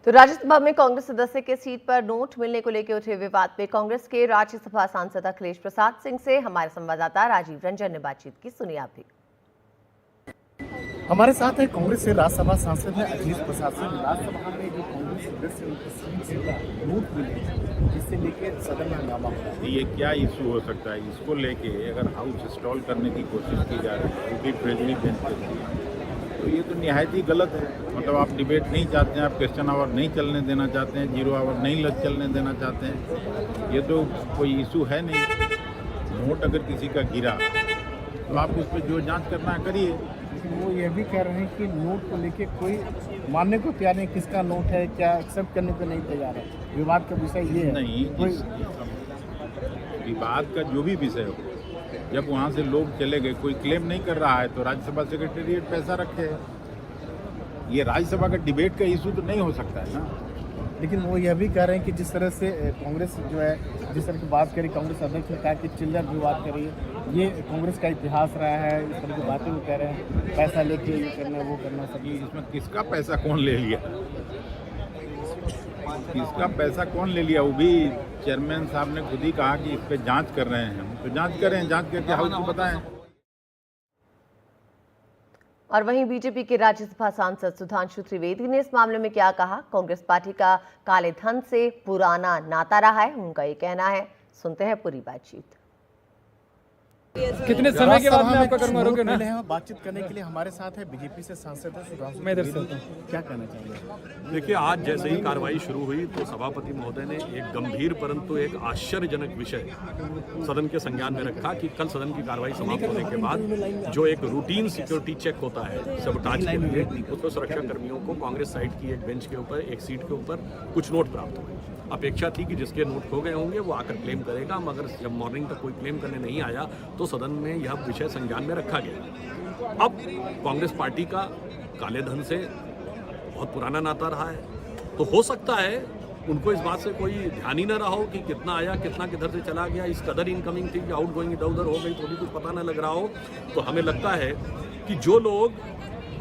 तो राज्यसभा में कांग्रेस सदस्य के सीट पर नोट मिलने को लेकर उठे विवाद में कांग्रेस के राज्यसभा सांसद अखिलेश प्रसाद सिंह से हमारे संवाददाता राजीव रंजन ने बातचीत की। सुनिए आप भी। हमारे साथ है कांग्रेस से राज्यसभा सांसद है अखिलेश प्रसाद सिंह। राज्यसभा में जो कांग्रेस सदस्य उनकी सीट से नोट मिले जिससे लेकर सदन में हंगामा हुआ। ये क्या इशू हो सकता है? इसको लेके अगर हाउस स्टॉल करने की कोशिश की जा रही है क्योंकि ट्रेजरी बेंच पे थी, तो ये तो निहायत ही गलत है। मतलब आप डिबेट नहीं चाहते हैं, आप क्वेश्चन आवर नहीं चलने देना चाहते हैं, जीरो आवर नहीं चलने देना चाहते हैं, ये तो कोई इशू है नहीं। नोट अगर किसी का गिरा तो आप उस पर जो जांच करना है करिए। लेकिन वो ये भी कह रहे हैं कि नोट को लेके कोई मानने को तैयार नहीं, किसका नोट है क्या एक्सेप्ट करने को नहीं तैयार है। विवाद का विषय ये है नहीं, विवाद का जो भी विषय हो, जब वहाँ से लोग चले गए, कोई क्लेम नहीं कर रहा है तो राज्यसभा सेक्रेटेरिएट पैसा रखे। ये राज्यसभा का डिबेट का इशू तो नहीं हो सकता है ना। लेकिन वो यह भी कह रहे हैं कि जिस तरह से कांग्रेस जो है जिस तरह की बात करी, कांग्रेस अध्यक्ष ने कहा कि चिल्लर विवाद करिए, ये कांग्रेस का इतिहास रहा है, इस तरह की बातें वो कह रहे हैं, पैसा लेके ये करना वो करना सभी। इसमें किसका पैसा कौन ले लिया, किसका पैसा कौन ले लिया, वो भी चेयरमैन साहब ने खुद ही कहा कि इस पे जांच कर रहे हैं। हम तो जांच करें, जांच करके हाउस को बताएं। और वहीं बीजेपी के राज्यसभा सांसद सुधांशु त्रिवेदी ने इस मामले में क्या कहा। कांग्रेस पार्टी का काले धन से पुराना नाता रहा है, उनका ये कहना है। सुनते हैं पूरी बातचीत। कितने समय के बाद में आपका कर्म आरोग्य मिले हैं? बातचीत करने के लिए हमारे साथ है बीजेपी से सांसद है सुधांशु त्रिवेदी। क्या कहना चाहिए? देखिए, आज जैसे ही कार्रवाई शुरू हुई तो सभापति महोदय ने एक गंभीर परंतु एक आश्चर्यजनक विषय सदन के संज्ञान में रखा कि कल सदन की कार्रवाई समाप्त होने के बाद जो एक रूटीन सिक्योरिटी चेक होता है सबटाज के लिए, उसमें सुरक्षा कर्मियों को कांग्रेस साइड की एक बेंच के ऊपर, एक सीट के ऊपर कुछ नोट प्राप्त हुए। अपेक्षा थी कि जिसके नोट खो गए होंगे वो आकर क्लेम करेगा, मगर जब मॉर्निंग तक कोई क्लेम करने नहीं आया तो सदन में यह विषय संज्ञान में रखा गया। अब कांग्रेस पार्टी का काले धन से बहुत पुराना नाता रहा है, तो हो सकता है उनको इस बात से कोई ध्यान ही न रहा हो कि कितना आया कितना किधर से चला गया। इस कदर इनकमिंग थी कि आउट गोइंग इधर उधर हो गई तो भी कुछ पता न लग रहा हो। तो हमें लगता है कि जो लोग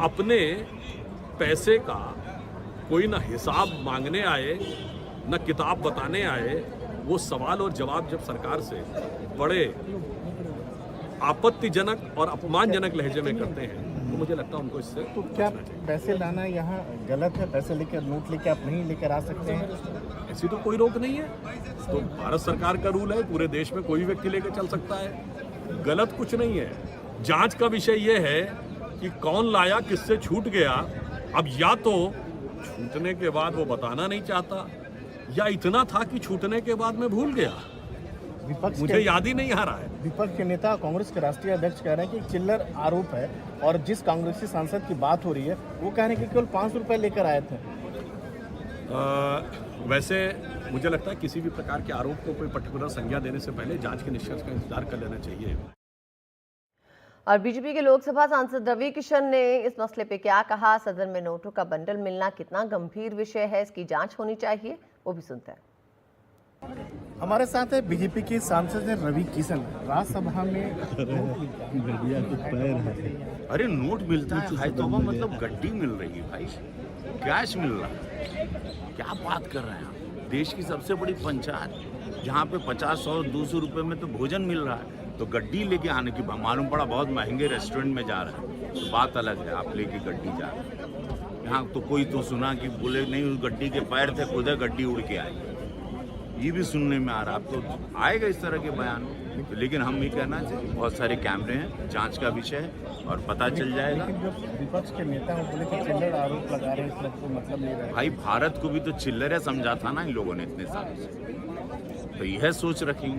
अपने पैसे का कोई ना हिसाब मांगने आए न किताब बताने आए, वो सवाल और जवाब जब सरकार से बड़े आपत्तिजनक और अपमानजनक लहजे में करते हैं तो मुझे लगता है उनको इससे तो क्या पैसे लाना यहाँ गलत है? पैसे लेकर नोट लेकर आप नहीं लेकर आ सकते हैं? ऐसी तो कोई रोक नहीं है। तो भारत सरकार का रूल है, पूरे देश में कोई व्यक्ति लेकर चल सकता है। गलत कुछ नहीं है। जांच का विषय ये है कि कौन लाया, किससे छूट गया। अब या तो छूटने के बाद वो बताना नहीं चाहता या इतना था कि छूटने के बाद मैं भूल गया, मुझे याद ही नहीं आ रहा है। विपक्ष के नेता कांग्रेस के राष्ट्रीय अध्यक्ष कह रहे हैं कि चिल्लर आरोप है और जिस कांग्रेसी सांसद की बात हो रही है वो कह रहे हैं कि केवल 500 रुपए लेकर आए थे। वैसे मुझे लगता है किसी भी प्रकार के आरोप को कोई पर्टिकुलर संज्ञा देने से पहले जांच के निष्कर्ष का इंतजार कर लेना चाहिए। और बीजेपी के लोकसभा सांसद रवि किशन ने इस मसले पे क्या कहा। सदन में नोटों का बंडल मिलना कितना गंभीर विषय है, इसकी जांच होनी चाहिए, वो भी सुनते हैं। हमारे साथ है बीजेपी के सांसद रवि किशन। राज्यसभा में अरे नोट मिलता है तो मतलब गड्डी मिल रही है भाई, कैश मिल रहा है। क्या बात कर रहे हैं आप? देश की सबसे बड़ी पंचायत जहाँ पे 50, 100, 200 रुपए में तो भोजन मिल रहा है, तो गड्डी लेके आने की मालूम पड़ा बहुत महंगे रेस्टोरेंट में जा रहा है तो बात अलग है। आप लेके गड्डी जा रहे हैं, यहाँ तो कोई तो सुना कि बोले नहीं उस गड्डी के पैर थे, खुद गड्डी उड़ के आई, ये भी सुनने में आ रहा। अब तो आएगा इस तरह के बयान, लेकिन हम ये कहना चाहिए बहुत सारे कैमरे हैं, जांच का विषय है और पता चल जाएगा। लेकिन जो विपक्ष के नेता हैं बोले कि चिल्लर आरोप लगा रहे हैं, इस तरह को मतलब नहीं रहा। भाई भारत को भी तो चिल्लर समझा था ना इन लोगों ने इतने सालों से, तो यह सोच रखी।